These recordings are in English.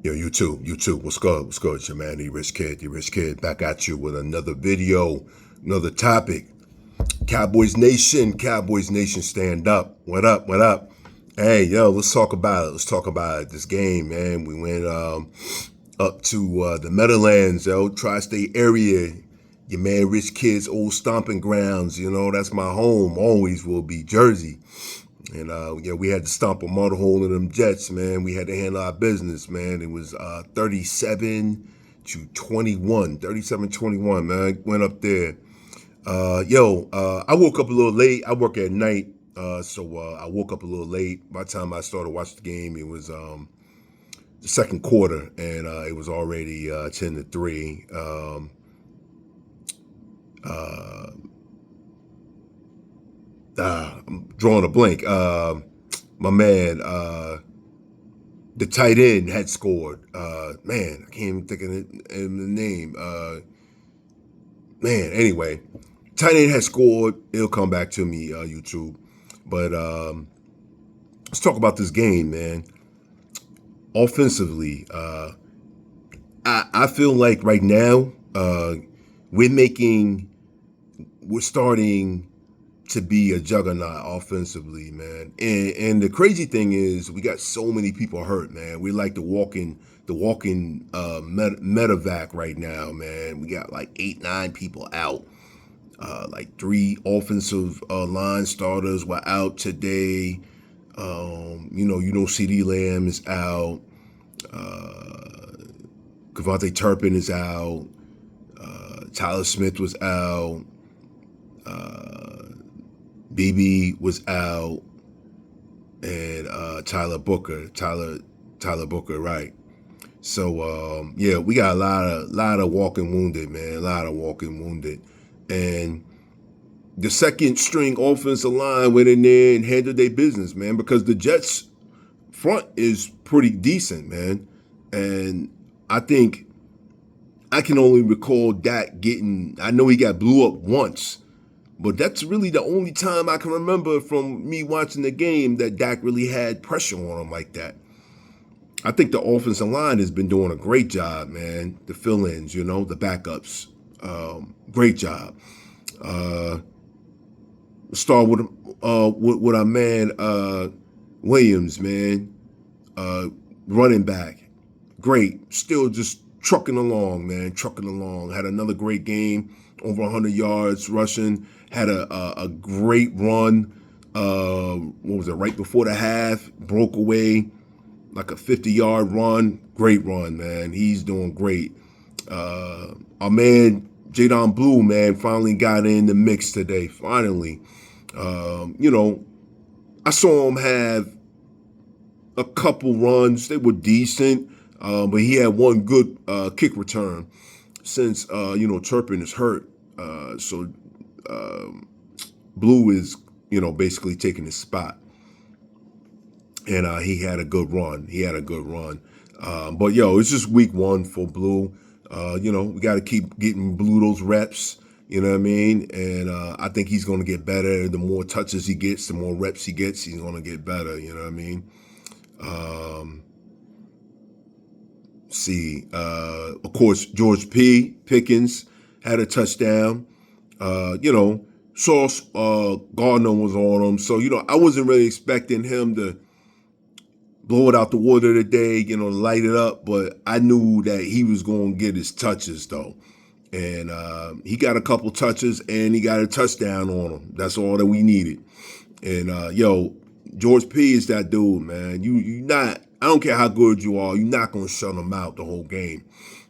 Yo, you too, you too. What's good? What's good? It's your man, the rich kid, back at you with another video, another topic. Cowboys Nation, stand up. What up? What up? Hey, yo, let's talk about it. Let's talk about it. This game, man. We went up to the Meadowlands, yo, tri-state area. Your man, Rich Kid's old stomping grounds. You know, that's my home. Always will be Jersey. And yeah, we had to stomp a mud hole in them Jets, man. We had to handle our business, man. It was 37-21, 37-21, man. Went up there. I woke up a little late. I work at night, so I woke up a little late. By the time I started watching the game, it was the second quarter, and it was already 10-3. I'm drawing a blank. My man, the tight end had scored. Man, I can't even think of the name. Anyway, tight end had scored. It'll come back to me, YouTube. But let's talk about this game, man. Offensively, I feel like right now we're starting to be a juggernaut offensively, man. And the crazy thing is, we got so many people hurt, man. We're like the walking medevac right now, man. We got like 8-9 people out. Like 3 offensive line starters were out today. You know, CD Lamb is out. Kavontae Turpin is out. Tyler Smith was out. BB was out, and Tyler Booker, right? So yeah, we got a lot of walking wounded, man, a lot of walking wounded, and the second string offensive line went in there and handled their business, man, because the Jets front is pretty decent, man, and I think I can only recall Dak getting. I know he got blew up once. But that's really the only time I can remember from me watching the game that Dak really had pressure on him like that. I think the offensive line has been doing a great job, man. The fill-ins, you know, the backups, great job. Start with our man Williams, man, running back, great. Still just trucking along, man, trucking along. Had another great game, over 100 yards rushing. Had a great run. What was it? Right before the half, broke away like a 50-yard run. Great run, man. He's doing great. Our man Jadon Blue, man, finally got in the mix today. Finally, you know, I saw him have a couple runs. They were decent, but he had one good kick return since Turpin is hurt. So Blue is, basically taking his spot. And he had a good run. But, it's just week 1 for Blue. We got to keep getting Blue those reps. You know what I mean? And I think he's going to get better. The more touches he gets, the more reps he gets, he's going to get better. You know what I mean? Of course, George Pickens had a touchdown. Sauce Gardner was on him. So, I wasn't really expecting him to blow it out the water today, light it up. But I knew that he was going to get his touches, though. And he got a couple touches, and he got a touchdown on him. That's all that we needed. And, George P is that dude, man. You not, I don't care how good you are, you're not going to shut him out the whole game.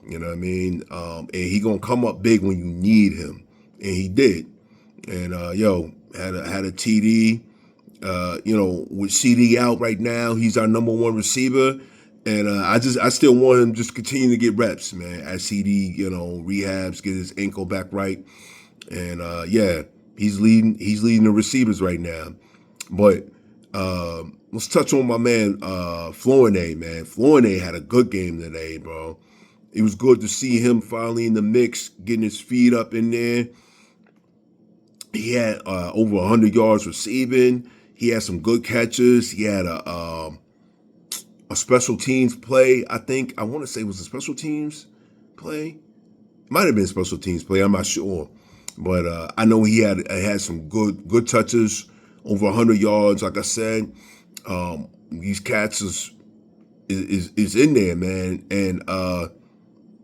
You know what I mean? And he going to come up big when you need him. And he did. And, had a TD. With CD out right now, he's our number 1 receiver. And I still want him just continue to get reps, man. As CD, rehabs, get his ankle back right. And, he's leading the receivers right now. But let's touch on my man Flournoy, man. Flournoy had a good game today, bro. It was good to see him finally in the mix, getting his feet up in there. He had over 100 yards receiving. He had some good catches. He had a special teams play. I want to say it was a special teams play. It might have been special teams play. I'm not sure, but I know he had some good touches, over 100 yards. Like I said, these cats is in there, man. And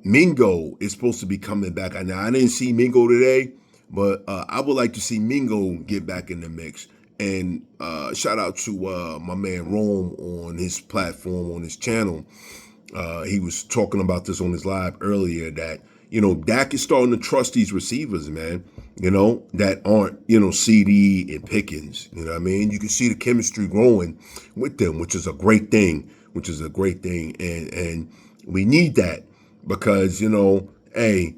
Mingo is supposed to be coming back. Now I didn't see Mingo today, but I would like to see Mingo get back in the mix. And shout out to my man Rome on his platform, on his channel. He was talking about this on his live earlier that, Dak is starting to trust these receivers, man, that aren't, CD and Pickens. You know what I mean? You can see the chemistry growing with them, which is a great thing, And we need that because, hey,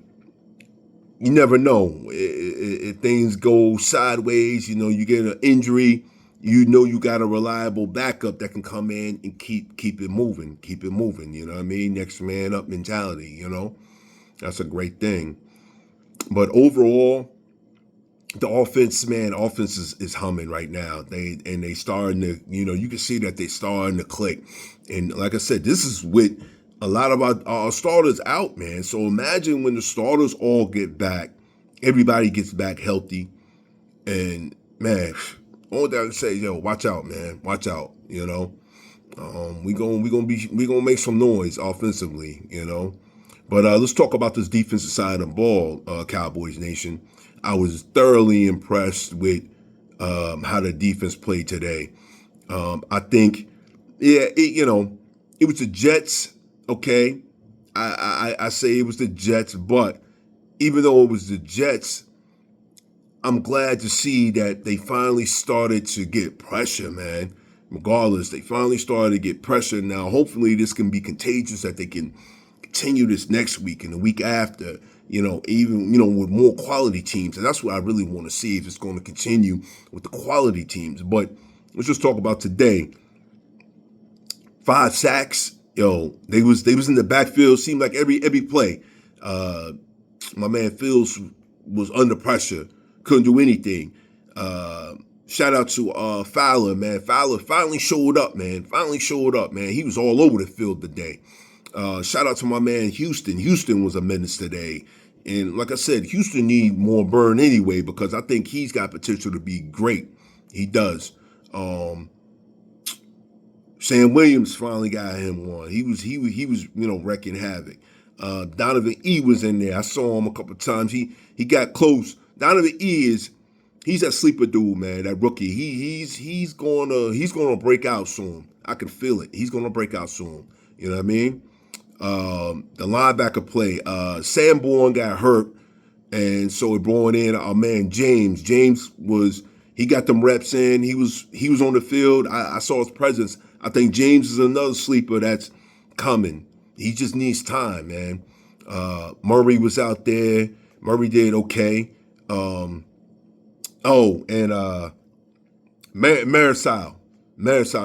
you never know. If things go sideways, you get an injury, you got a reliable backup that can come in and keep it moving. You know what I mean? Next man up mentality, That's a great thing. But overall, the offense is humming right now. They starting to, you can see that they starting to click. And like I said, this is with a lot of our starters out, man. So imagine when the starters all get back, everybody gets back healthy, and man, all that I can say, watch out, man, watch out. We gonna make some noise offensively, But let's talk about this defensive side of the ball, Cowboys Nation. I was thoroughly impressed with how the defense played today. I think, it was the Jets. Okay, I say it was the Jets, but even though it was the Jets, I'm glad to see that they finally started to get pressure, man. Regardless, they finally started to get pressure. Now, hopefully this can be contagious, that they can continue this next week and the week after, even, with more quality teams. And that's what I really want to see, if it's going to continue with the quality teams. But let's just talk about today. 5 sacks. They was in the backfield. Seemed like every play. My man Fields was under pressure, couldn't do anything. Shout out to Fowler, man. Fowler finally showed up, man. He was all over the field today. Shout out to my man Houston. Houston was a menace today. And like I said, Houston need more burn anyway, because I think he's got potential to be great. He does. Sam Williams finally got him one. He was wrecking havoc. Donovan E was in there. I saw him a couple of times. He got close. Donovan E he's that sleeper dude, man. That rookie. He's gonna break out soon. I can feel it. He's gonna break out soon. You know what I mean? The linebacker play. Sanborn got hurt, and so it brought in our man James. He got them reps in. He was on the field. I saw his presence. I think James is another sleeper that's coming. He just needs time, man. Murray was out there. Murray did okay. And Marisal.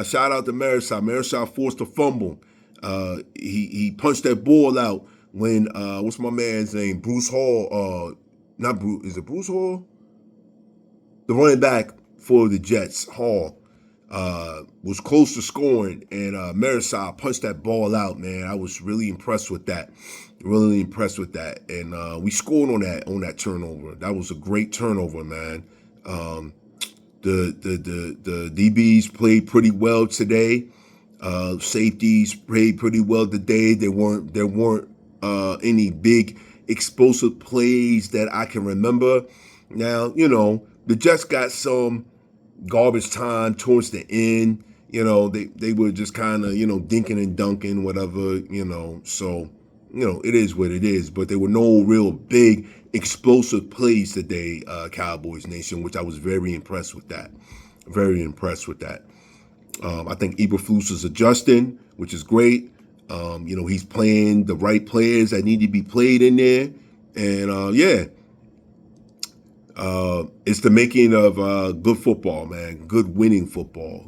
Shout out to Marisal. Marisal forced a fumble. He punched that ball out when what's my man's name? Bruce Hall. Not Bruce. Is it Bruce Hall? The running back for the Jets, Hall, was close to scoring, and Marisal punched that ball out, man. I was really impressed with that. And we scored on that turnover. That was a great turnover, man. The DBs played pretty well today. Safeties played pretty well today. There weren't any big explosive plays that I can remember. Now, the Jets got some garbage time towards the end. They were just kind of, dinking and dunking, whatever, So, it is what it is. But there were no real big explosive plays today, Cowboys Nation, which I was very impressed with that. I think Eberflus is adjusting, which is great. He's playing the right players that need to be played in there. And, it's the making of good football, man. Good winning football,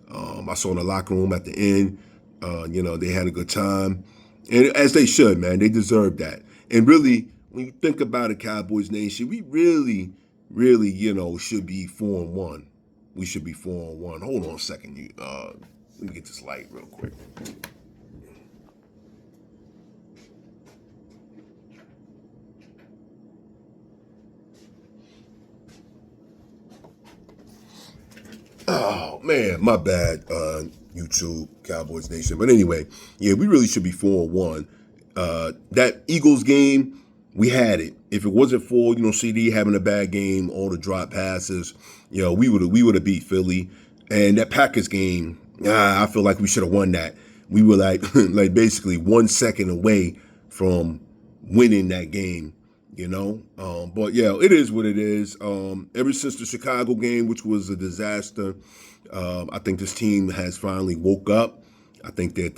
I saw in the locker room at the end, they had a good time. And as they should, man. They deserve that. And really, when you think about it, Cowboys Nation, we really, should be 4-1. We should be 4-1. Hold on a second. Let me get this light real quick. Oh man, my bad, YouTube Cowboys Nation. But anyway, yeah, we really should be 4-1. That Eagles game, we had it. If it wasn't for CD having a bad game, all the drop passes, we would have beat Philly. And that Packers game, I feel like we should have won that. We were like like basically 1 second away from winning that game. But yeah, it is what it is. Ever since the Chicago game, which was a disaster, I think this team has finally woke up. I think that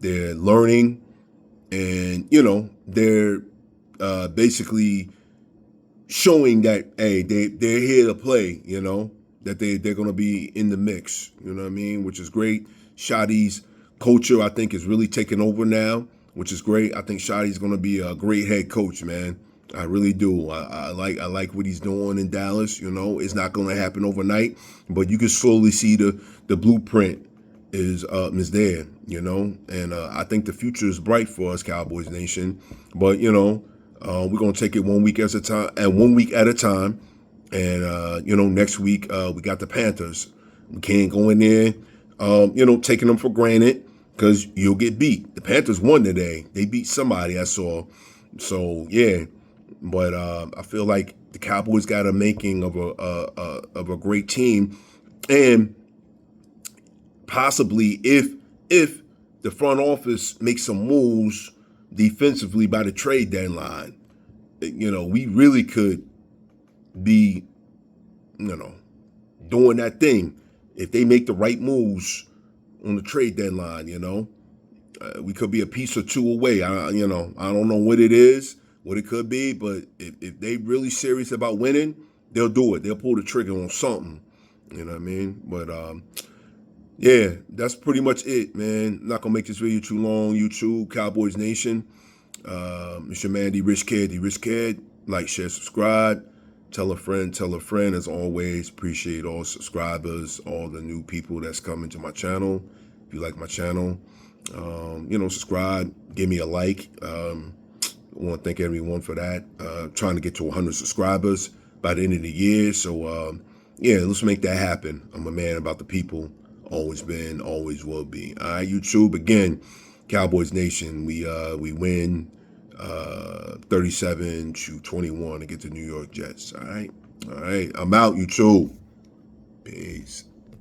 they're learning, and they're basically showing that hey, they're here to play. That they're going to be in the mix. You know what I mean? Which is great. Shadi's culture, I think, is really taking over now, which is great. I think Shadi's going to be a great head coach, man. I really do. I like what he's doing in Dallas. It's not going to happen overnight, but you can slowly see the blueprint is there. And I think the future is bright for us, Cowboys Nation. But we're going to take it 1 week at a time, and 1 week at a time. And next week we got the Panthers. We can't go in there, taking them for granted, because you'll get beat. The Panthers won today. They beat somebody I saw. So yeah, but I feel like the Cowboys got a making of a great team, and possibly if the front office makes some moves defensively by the trade deadline, we really could be, doing that thing if they make the right moves on the trade deadline. We could be a piece or two away. I don't know what it is, what it could be, but if they really serious about winning, they'll do it. They'll pull the trigger on something. You know what I mean? But yeah, that's pretty much it, man. Not gonna make this video too long. YouTube Cowboys Nation. It's your man, D Rich Kid. Like, share, subscribe. Tell a friend. As always, appreciate all subscribers, all the new people that's coming to my channel. If you like my channel, subscribe, give me a like. I want to thank everyone for that. Trying to get to 100 subscribers by the end of the year. So, yeah, let's make that happen. I'm a man about the people. Always been, always will be. All right, YouTube, again, Cowboys Nation, we win 37-21 to get the New York Jets. All right, I'm out, YouTube. Peace.